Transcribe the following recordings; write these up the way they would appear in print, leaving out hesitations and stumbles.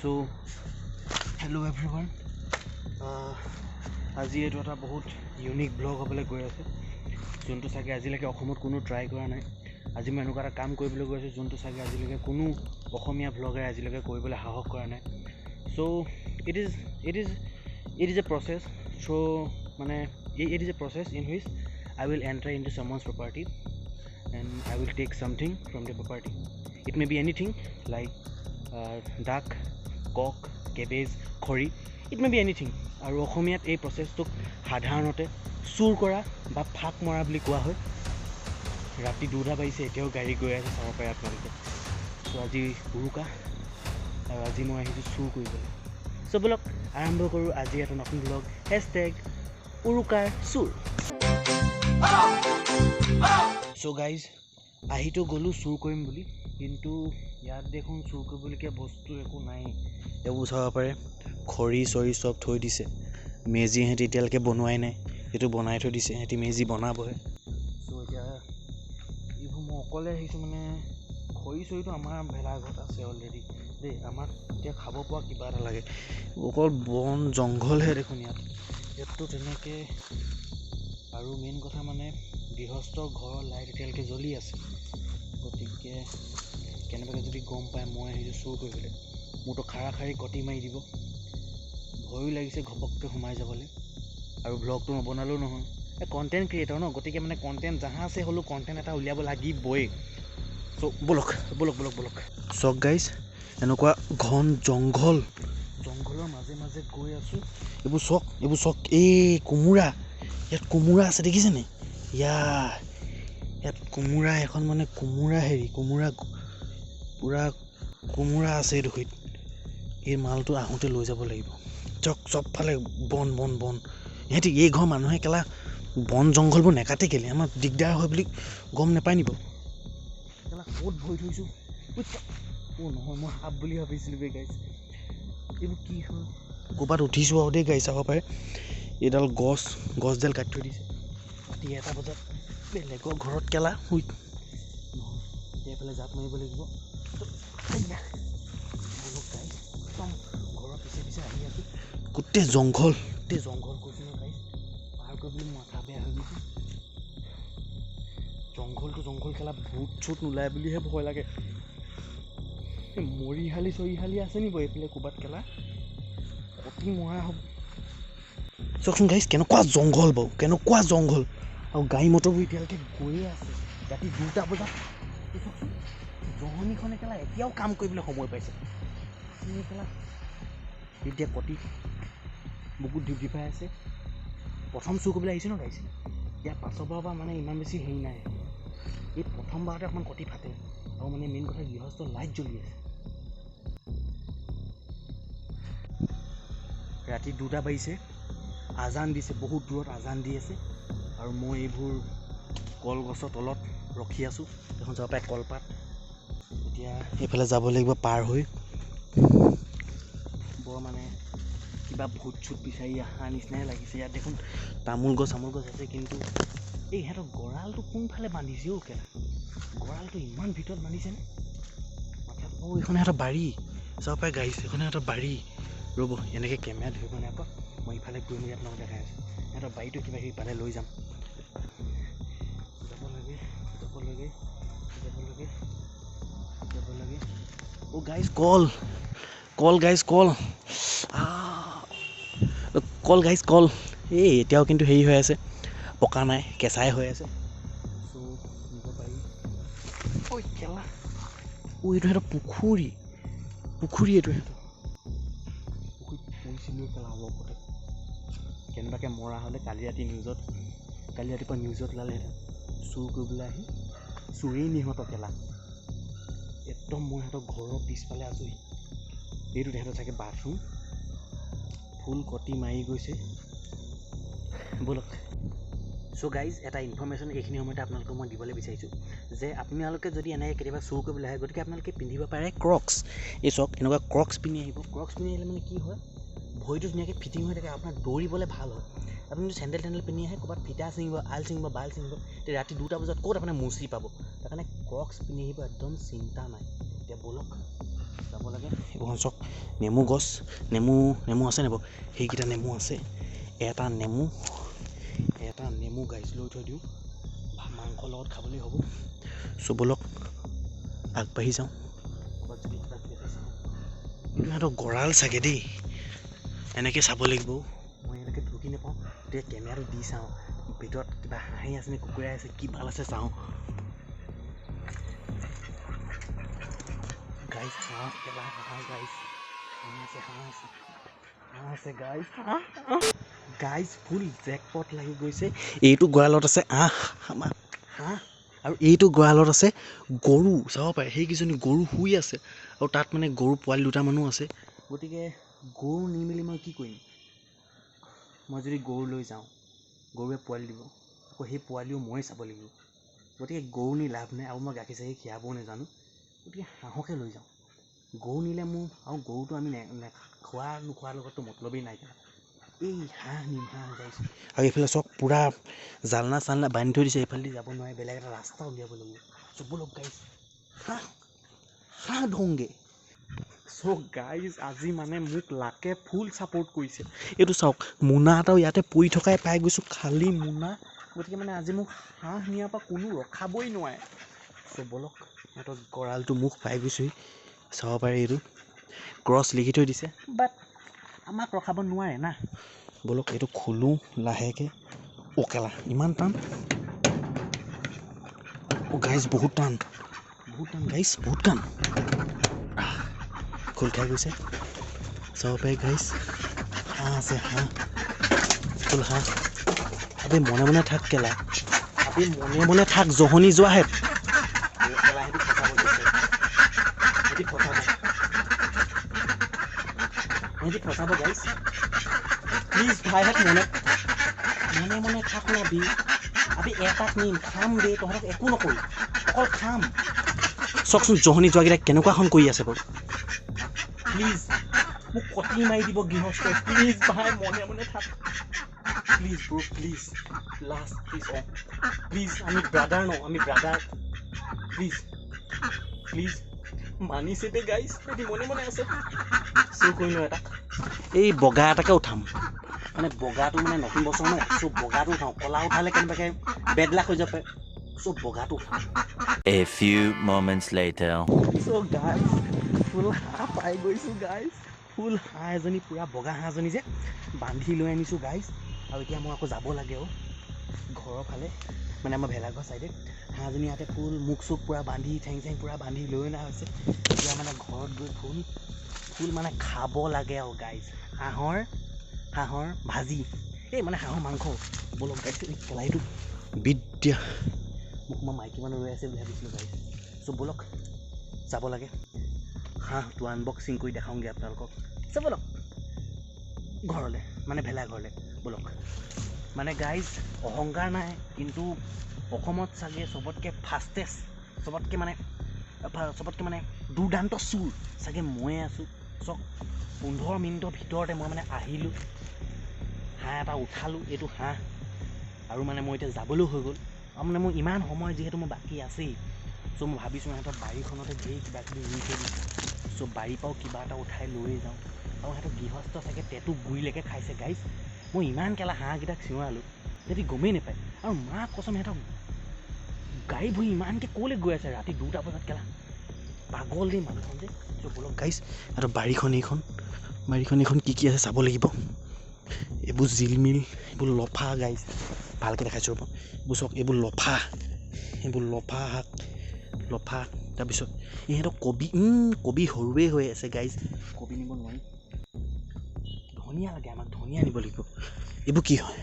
So, hello everyone. আজি এইটো এটা বহুত ইউনিক ব্লগ হ'বলৈ গৈ আছে যোনটো চাগে আজিলৈকে অসমত কোনো ট্ৰাই কৰা নাই আজি মই এনেকুৱা এটা কাম কৰিবলৈ গৈ আছোঁ যোনটো চাগে আজিলৈকে কোনো অসমীয়া ব্লগাৰে আজিলৈকে কৰিবলৈ সাহস কৰা নাই so it is a process so মানে it is a process in which I will enter into someone's property and I will take something from the property. It may be anything like duck, cock, cabbage, khori. It may be anything. আৰু অসমীয়াত এই প্ৰচেছটোক সাধাৰণতে চুৰ কৰা বা ফাক মৰা বুলি কোৱা হয় ৰাতি 2টা বাজিছে এতিয়াও গাড়ী গৈ আছে চাব পাৰে আপোনালোকে চ' আজি উৰুকা আৰু আজি মই আহিছোঁ চুৰ কৰিবলৈ চ' বলক আৰম্ভ কৰোঁ আজি এটা নতুন ব্লগ #উৰুকাৰ চুৰ চ' গাইজ আহিতো গ'লোঁ চুৰ কৰিম বুলি কিন্তু ইয়াত দেখোন চুৰ কৰিবলগীয়া বস্তু একো নাই এইবোৰ চাব পাৰে খৰি চৰি চব থৈ দিছে মেজি সিহঁতি এতিয়ালৈকে বনোৱাই নাই সেইটো বনাই থৈ দিছে সিহঁতি মেজি বনাবহে চ' এতিয়া এইবোৰ মই অকলে আহিছোঁ মানে খৰি চৰিটো আমাৰ ভেলাঘৰত আছে অলৰেডি দেই আমাক এতিয়া খাব পৰা কিবা এটা লাগে অকল বন জংঘলহে দেখোন ইয়াততো তেনেকৈ আৰু মেইন কথা মানে গৃহস্থৰ ঘৰৰ লাইট এতিয়ালৈকে জ্বলি আছে গতিকে কেনেবাকৈ যদি গম পায় মই আহিছোঁ চুৰ কৰিবলৈ মোৰতো খাৰা কটি মাৰি দিব ভয়ো লাগিছে ঘপককৈ সোমাই যাবলৈ আৰু ব্লগটো নবনালেও নহয় এই কণ্টেণ্ট ক্ৰিয়েটৰ ন গতিকে মানে কণ্টেণ্ট জাহাছে হ'লেও কণ্টেণ্ট এটা উলিয়াব লাগিবই চ' বলক চক গাইজ এনেকুৱা ঘন জংঘলৰ মাজে গৈ আছোঁ এইবোৰ চক এই কোমোৰা ইয়াত কোমোৰা আছে দেখিছেনে ইয়াত কোমোৰা এখন মানে কোমোৰা পূৰা কোমোৰা আছে এইডোখৰত এই মালটো আহোঁতে লৈ যাব লাগিব চবফালে বন ইহঁতি এই ঘৰ মানুহে কেলা বন জংঘলবোৰ নেকাটে কেলে আমাৰ দিগদাৰ হয় বুলি গম নাপায় নিব কেলা ক'ত ভৰি থৈছোঁ নহয় মই সাপ বুলি ভাবিছিলোঁ বে গাইছ এইবোৰ কি হয় ক'ৰবাত উঠিছোঁ আৰু দেই গাড়ী চাব পাৰে এইডাল গছডাল কাটি থৈ দিছে ৰাতি 1টা বজাত বেলেগৰ ঘৰত কেলা নহয় এইফালে জাপ মাৰিব লাগিব ঘৰৰ পিছে আহি আছোঁ গোটেই জংঘল কৈছোঁ ন গাইছ পাৰ কৰিবলৈ মাথা বেয়া হৈ গৈছে জংঘল খেলা ভূত চুট নোলায় বুলিহে ভয় লাগে চৰিহালি আছে নি বাৰু এইফালে ক'ৰবাত খেলা অতি মৰা হ'ব চাওকচোন গাইছ কেনেকুৱা জংঘল আৰু গাড়ী মটৰবোৰ এতিয়ালৈকে গৈয়ে আছে ৰাতি 2টা বজাত জহনীখনে কেলা এতিয়াও কাম কৰিবলৈ সময় পাইছে কেলা এতিয়া কটি বুকুত ডিউটি পাই আছে প্ৰথম চুৰ কৰিবলৈ আহিছে ন গাইছে ইয়াৰ পাছৰ পৰা মানে ইমান বেছি হেৰি নাই এই প্ৰথমবাৰতে অকণমান কটি ফাটে আৰু মানে মেইন কথা গৃহস্থ লাইট জ্বলি আছে ৰাতি 2টা বাজিছে আজান দিছে বহুত দূৰত আজান দি আছে আৰু মই এইবোৰ কলগছৰ তলত ৰখি আছোঁ এখন যাব পাৰে কলপাত এতিয়া এইফালে যাব লাগিব পাৰ হৈ বৰ মানে কিবা ভূত চুট বিচাৰি অহা নিচিনাই লাগিছে ইয়াত দেখোন তামোল গছ আছে কিন্তু এই সিহঁতৰ গঁৰালটো কোনফালে বান্ধিছে কেলা গঁৰালটো ইমান ভিতৰত বান্ধিছেনে মাথাটো এইখন সিহঁতৰ বাৰী চাব পাৰে গাড়ী এইখন সিহঁতৰ বাৰী ৰ'ব এনেকৈ কেমেৰা ধৰিব নাই আকৌ মই ইফালে গৈ মেলি আপোনালোকক দেখাই আছোঁ সিহঁতৰ বাৰীটো কিবা কিবি পালে লৈ যাম যাব লাগে অ' গাইজ কল এই এতিয়াও কিন্তু হেৰি হৈ আছে পকা নাই কেঁচাই হৈ আছে চ' নিব পাৰি ঐ কেলা এইটো সিহঁতৰ পুখুৰী এইটো সিহঁতৰ পুখুৰীত পৰিছিলোঁ কেলা অলপতে কেনেবাকৈ মৰা হ'লে কালি ৰাতিপুৱা নিউজত ওলালেহেঁতেন চুৰ কৰিবলৈ আহি চুৰেই নিহঁতৰ কেলা একদম মই সিহঁতৰ ঘৰৰ পিছফালে আছোঁহি এইটো তেহেঁতৰ চাগে বাথৰুম ফুল কটি মাৰি গৈছে বলক চ' গাইজ এটা ইনফৰ্মেশ্যন এইখিনি সময়তে আপোনালোকক মই দিবলৈ বিচাৰিছোঁ যে আপোনালোকে যদি এনেকৈ কেতিয়াবা চুৰ কৰিবলৈ আহে গতিকে আপোনালোকে পিন্ধিব পাৰে ক্ৰক্স এই চাওক এনেকুৱা ক্ৰক্স পিন্ধি আহিব ক্ৰক্স পিন্ধি আহিলে মানে কি হয় ভৰিটো ধুনীয়াকৈ ফিটিং হৈ থাকে আপোনাৰ দৌৰিবলৈ ভাল হয় আপুনি যদি চেণ্ডেল পিন্ধি আহে ক'ৰবাত ফিটা ছিঙিব বাল ছিঙিব তেতিয়া ৰাতি 2টা বজাত ক'ত আপোনাৰ মুচি পাব তাৰ কাৰণে ক্ৰক্স পিন্ধি আহিব একদম চিন্তা নাই এতিয়া বলক যাব লাগে এইবোৰ চাওক নেমু গছ নেমু আছে নেব সেইকেইটা নেমু আছে এটা নেমু গাইজ লৈ থৈ দিওঁ মাংসৰ লগত খাবলৈ হ'ব চ' ব'লক আগবাঢ়ি যাওঁ ক'ৰবাত যদি কিবা দেখাইছে ইহঁতৰ গঁৰাল চাগে দেই এনেকৈ চাব লাগিব মই এনেকৈ ঢুকি নাপাওঁ তেতিয়া কেমেৰাটো দি চাওঁ ভিতৰত কিবা হাঁহি আছে নে কুকুৰাই আছে কি ভাল আছে চাওঁ গাইজ হাঁহ গাইজ হাঁহ আছে গাইজ ফুল জেকপট লাগি গৈছে এইটো গঁৰালত আছে হাঁহ আৰু এইটো গঁৰালত আছে গৰু চাব পাৰে সেইকেইজনী গৰু শুই আছে আৰু তাত মানে গৰু পোৱালি দুটামানো আছে গতিকে গৰু নি মেলি মই কি কৰিম মই যদি গৰু লৈ যাওঁ গৰুৱে পোৱালি দিব আকৌ সেই পোৱালিও মই চাব লাগিব গতিকে গৰু নি লাভ নাই আৰু মই গাখীৰ চাখীৰ খীৰাবও নাজানো গতিকে হাঁহকে লৈ যাওঁ গৰু নিলে মোৰ আৰু গৰুটো আমি খোৱা নোখোৱাৰ লগততো মতলবেই নাইকিয়া এই হাঁহ নিম হাঁহ গাইছ আৰু এইফালে চক পূৰা জালনা চালনা বান্ধি থৈ দিছে এইফালেদি যাব নোৱাৰে বেলেগ এটা ৰাস্তা উলিয়াব লাগিব চবলক গাইছ হাঁহ ধংগে চ' গাইজ আজি মানে মোক লাকে ফুল ছাপোৰ্ট কৰিছে এইটো চাওক মোনা এটাও ইয়াতে পৰি থকাই পাই গৈছোঁ খালী মোনা গতিকে মানে আজি মোক হাঁহ নিয়াৰ পৰা কোনো ৰখাবই নোৱাৰে চ' বলক সিহঁতৰ গঁৰালটো মুখ পাই গৈছোঁহি চাব পাৰে এইটো ক্ৰছ লিখি থৈ দিছে বাট আমাক ৰখাব নোৱাৰে না বলক এইটো খোলোঁ লাহেকৈ অ'কেলা ইমান টান গাইজ বহুত টান গাইজ বহুত টান খোল খাই গৈছে চাব পাৰে গাইজ হাঁহ আছে হাঁহ ফুল হাঁহ আবে মনে থাক কেলা আবে মনে থাক জহনি যোৱাহেঁত ফচাব গাইজ প্লিজ ভাইহেঁত মনে থাক না বি আবে এটাক নিম খাম দে তহঁতক একো নকৰি অকল খাম চাওকচোন জহনি যোৱাকেইটা কেনেকুৱাখন কৰি আছে বাৰু প্লিজ মোক কটি মাৰি দিব গৃহস্থই প্লিজ ভাই মনে থাক please bro please last please আমি ব্ৰাদাৰ ন আমি ব্ৰাদাৰ প্লিজ মানিছে দে গাইজ এটি মনে আছে চুৰ কৰিলোঁ এটাক এই বগা এটাকে উঠাম মানে বগাটো মানে নতুন বছৰ ন চ' বগাটো উঠাওঁ কলা উঠালে কেনেবাকৈ বেডলাক হৈ যাব পাৰে চ' বগাটো উঠাম A few moments later. So' guys ফুল হাঁহ পাই গৈছোঁ গাইজ ফুল হাঁহ এজনী পূৰা বগা হাঁহ এজনী যে বান্ধি লৈ আনিছোঁ গাইজ আৰু এতিয়া মই আকৌ যাব লাগে ঘৰৰ ফালে মানে আমাৰ ভেলাঘৰ চাইডে হাঁহজনী ইয়াতে ফুল মুখ চুখ পূৰা বান্ধি ঠেং পূৰা বান্ধি লৈ অনা হৈছে এতিয়া মানে ঘৰত গৈ ফুল মানে খাব লাগে আৰু গাইজ হাঁহৰ ভাজি এই মানে হাঁহৰ মাংস বলক গাইজ কেলাহীটো বিদ্যা মোক মই মাইকী মানুহ ৰৈ আছে বুলি ভাবিছিলোঁ গাইজ চ' বলক যাব লাগে হাঁহটো আনবক্সিং কৰি দেখাওঁগৈ আপোনালোকক চ' বলক ঘৰলৈ মানে ভেলাঘৰলৈ বলক মানে গাইজ অহংকাৰ নাই কিন্তু অসমত চাগে চবতকৈ ফাষ্টেষ্ট চবতকৈ মানে দুৰ্দান্ত চুৰ চাগে ময়ে আছোঁ চক 15 মিনিটৰ ভিতৰতে মই মানে আহিলোঁ হাঁহ এটা উঠালোঁ এইটো হাঁহ আৰু মানে মই এতিয়া যাবলৈও হৈ গ'ল আৰু মানে মোৰ ইমান সময় যিহেতু মোৰ বাকী আছেই চ' মই ভাবিছোঁ সিহঁতৰ বাৰীখনতে ধেৰ কিবা কিবি ৰুই থৈ দিছোঁ চ' বাৰীৰ পৰাও কিবা এটা উঠাই লৈ যাওঁ আৰু সিহঁতৰ গৃহস্থ চাগে টেটু গুৰিলৈকে খাইছে গাইজ মই ইমান কেলা হাঁহকেইটাক চিঞৰালোঁ যদি গমেই নাপায় আৰু মাক কচম সিহঁতক গাড়ী ভুৰি ইমানকৈ ক'লৈ গৈ আছে ৰাতি 2টা বজাত কেলা পাগল দেই মানুহখন যে চ' বলক গাইজ সিহঁতৰ বাৰীখন এইখন কি আছে চাব লাগিব এইবোৰ জিলমিল এইবোৰ লফা গাইজ ভালকৈ দেখাইছোঁ ৰ'ব এইবোৰ চাওক এইবোৰ লফা শাক তাৰপিছত ইহঁতক কবি সৰুৱে হৈ আছে গাইজ কবি নিব নোৱাৰি ধনিয়া লাগে আমাক ধনিয়া নিব লাগিব এইবোৰ কি হয়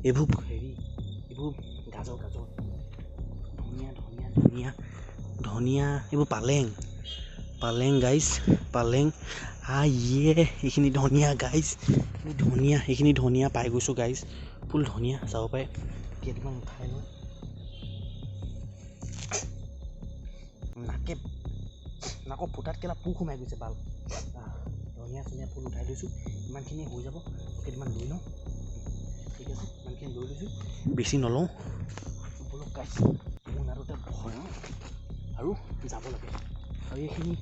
এইবোৰ গাজৰ ধনিয়া এইবোৰ পালেং গাইজ এইখিনি ধনিয়া গাইজ এইখিনি ধনিয়া পাই গৈছোঁ গাইজ ফুল ধনিয়া চাব পাৰে কেইটামান উঠাই লওঁ নাকৰ ফুটাত কেলা পোক সোমাই গৈছে বাল ধনিয়া চনিয়া ফুল উঠাই লৈছোঁ ইমানখিনি হৈ যাব কেইটামান লৈ লওঁ ঠিক আছে ইমানখিনি লৈ লৈছোঁ বেছি নলওঁ বলক গাইজ মোৰ নাৰতে ভয় আৰু যাব লাগে আৰু এইখিনি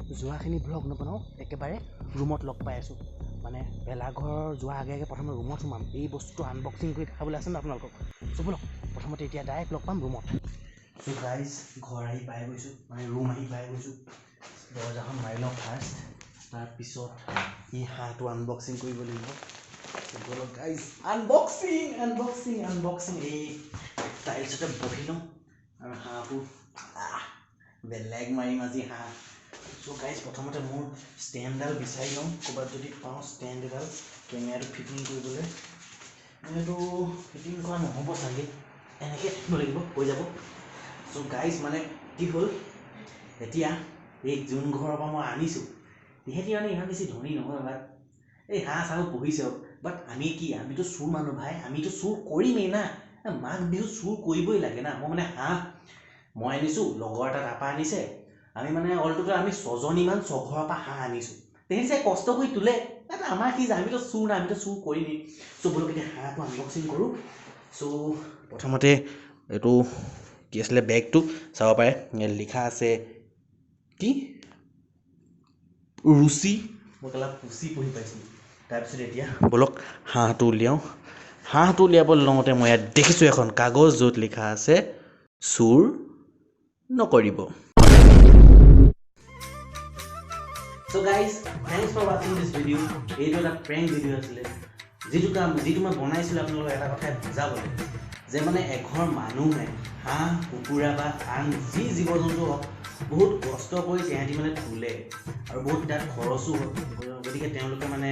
যোৱাখিনি ব্লগ নবনাওঁ, একেবাৰে ৰুমত লগ পাই আছোঁ। মানে ভেলাঘৰ যোৱা আগে আগে প্ৰথমে ৰুমত সোমাম। এই বস্তুটো আনবক্সিং কৰি দেখাবলৈ আছে ন আপোনালোকক। চ' ব'লক প্ৰথমতে এতিয়া ডাইৰেক্ট লগ পাম ৰুমত। চ' গাইজ ঘৰ আহি পাই গৈছোঁ, মানে ৰুম আহি পাই গৈছোঁ। দৰজাখন মাৰি লওঁ ফাৰ্ষ্ট, তাৰপিছত এই হাঁহটো আনবক্সিং কৰিব লাগিব। ব'লক গাইজ আনবক্সিং এই টাইলছতে বহি লওঁ আৰু হাঁহটো বেলেগ মাৰিম আজি হাঁহ। চ' গাইজ প্ৰথমতে মোৰ ষ্টেণ্ডডাল বিচাৰি লওঁ, ক'ৰবাত যদি পাওঁ ষ্টেণ্ড এডাল কেমেৰাটো ফিটিং কৰিবলৈ। এইটো ফিটিং কৰা নহ'ব চাগে, এনেকৈ থাকিব লাগিব, হৈ যাব। চ' গাইজ মানে কি হ'ল, এতিয়া এই যোন ঘৰৰ পৰা মই আনিছোঁ সিহঁতি মানে ইমান বেছি ধনী নহয়, বাট এই হাঁহ চাহ পুহিছে। বাট আমিতো চুৰ মানুহ ভাই, আমিতো চুৰ কৰিমেই না। মাঘ বিহু চুৰ কৰিবই লাগে না। মই মানে হাঁহ মই আনিছোঁ, লগৰ এটা তাৰপৰা আনিছে, আমি মানে অলটোটেল আমি 6জনীমান 6 ঘৰৰ পৰা হাঁহ আনিছোঁ। তেহেঁতি চাই কষ্ট কৰি তোলে, আমাৰ কি যায়, আমিতো চুৰ না, আমিতো চুৰ কৰিমেই। চ' ব'লক এতিয়া হাঁহটো আনবক্সিং কৰোঁ। চ' প্ৰথমতে এইটো কি আছিলে, বেগটো চাব পাৰে, লিখা আছে কি ৰুচি, মই কেলা পুচি পঢ়ি পাইছিলোঁ। তাৰপিছত এতিয়া ব'লক হাঁহটো উলিয়াওঁ। হাঁহটো উলিয়াবলৈ লওঁতে মই ইয়াত দেখিছোঁ এখন কাগজ, য'ত লিখা আছে চুৰ নকৰিব। So guys, thanks for watching this video. এইটো এটা প্ৰেংক ভিডিঅ' আছিলে, যিটো মই বনাইছিলোঁ আপোনালোকক এটা কথাই বুজাবলৈ, যে মানে এঘৰ মানুহে হাঁহ কুকুৰা বা আন যি জীৱ জন্তু হওক বহুত কষ্ট কৰি তেহেঁতি মানে তোলে, আৰু বহুত তাত খৰচো হয়। গতিকে তেওঁলোকে মানে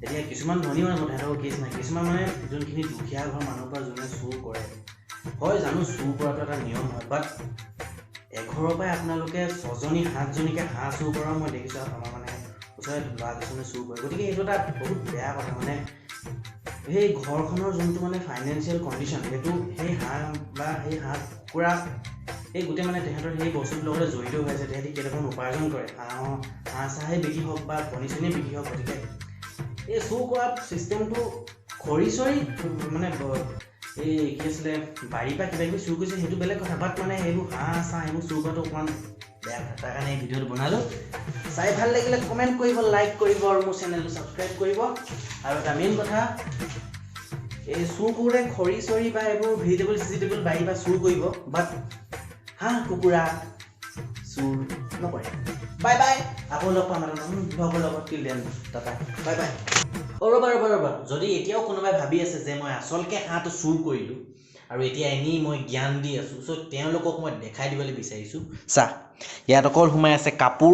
এতিয়া কিছুমান ধনী মানুহ তেহেঁতৰ কেছ নাই, কিছুমান মানে যোনখিনি দুখীয়া ঘৰৰ মানুহৰ পৰা যোনে চুৰ কৰে, হয় জানো চুৰ কৰাটো এটা নিয়ম হয়, বাট এঘৰৰ পৰাই আপোনালোকে 6জনী 7জনীকৈ হাঁহ চুৰ কৰাও মই দেখিছোঁ। আমাৰ মানে ওচৰতে ল'ৰা কিছুমানে চুৰ কৰে, গতিকে এইটো এটা বহুত বেয়া কথা। মানে সেই ঘৰখনৰ যোনটো মানে ফাইনেন্সিয়েল কণ্ডিশ্যন, সেইটো সেই হাঁহ বা সেই হাঁহ কুকুৰা এই গোটেই মানে তেহেঁতৰ সেই বস্তুটোৰ লগতে জড়িত হৈ আছে। তেহেঁতি কেইটকামান উপাৰ্জন কৰে, হাঁহ চাহে বিক্ৰী হওক বা কণী চণীয়ে বিক্ৰী হওক। গতিকে এই চুৰ কৰা ছিষ্টেমটো খৰি চৰি মানে এই কি আছিলে বাৰীৰ পৰা কিবা কিবি চুৰ কৰিছে সেইটো বেলেগ কথা, বাট মানে এইবোৰ হাঁহ চাহ এইবোৰ চুৰ কৰাটো অকণমান বেয়া কথা। তাৰ কাৰণে এই ভিডিঅ'টো বনালোঁ। চাই ভাল লাগিলে কমেণ্ট কৰিব, লাইক কৰিব আৰু মোৰ চেনেলটো ছাবস্ক্ৰাইব কৰিব। আৰু এটা মেইন কথা, এই চুৰ কৰোঁতে খৰি চৰি বা এইবোৰ ভেজিটেবল বাৰীৰ পৰা চুৰ কৰিব, বাট হাঁহ কুকুৰা চুৰ নকৰে। বাই বাই, আকৌ লগ পাম এটা নতুন ব্লগৰ লগত। Till then Tata, bye bye. ৰ'বা, যদি এতিয়াও কোনোবাই ভাবি আছে যে মই আচলকৈ হাঁহটো চুৰ কৰিলোঁ আৰু এতিয়া এনেই মই জ্ঞান দি আছোঁ, চ' তেওঁলোকক মই দেখাই দিবলৈ বিচাৰিছোঁ, চাহ ইয়াত অকল সোমাই আছে কাপোৰ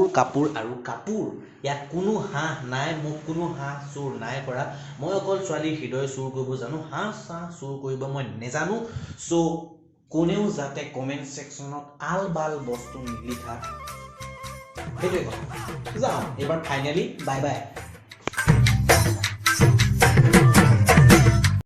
আৰু কাপোৰ। ইয়াত কোনো হাঁহ নাই, মোক কোনো হাঁহ চুৰ নাই কৰা। মই অকল ছোৱালীৰ হৃদয় চুৰ কৰিব জানো, হাঁহ চাহ চুৰ কৰিব মই নেজানো। চ' কোনেও যাতে কমেণ্ট ছেকশ্যনত আল বাল বস্তু নিলিখা, সেইটোৱে কথা। যাওঁ এইবাৰ ফাইনেলি, বাই বাই।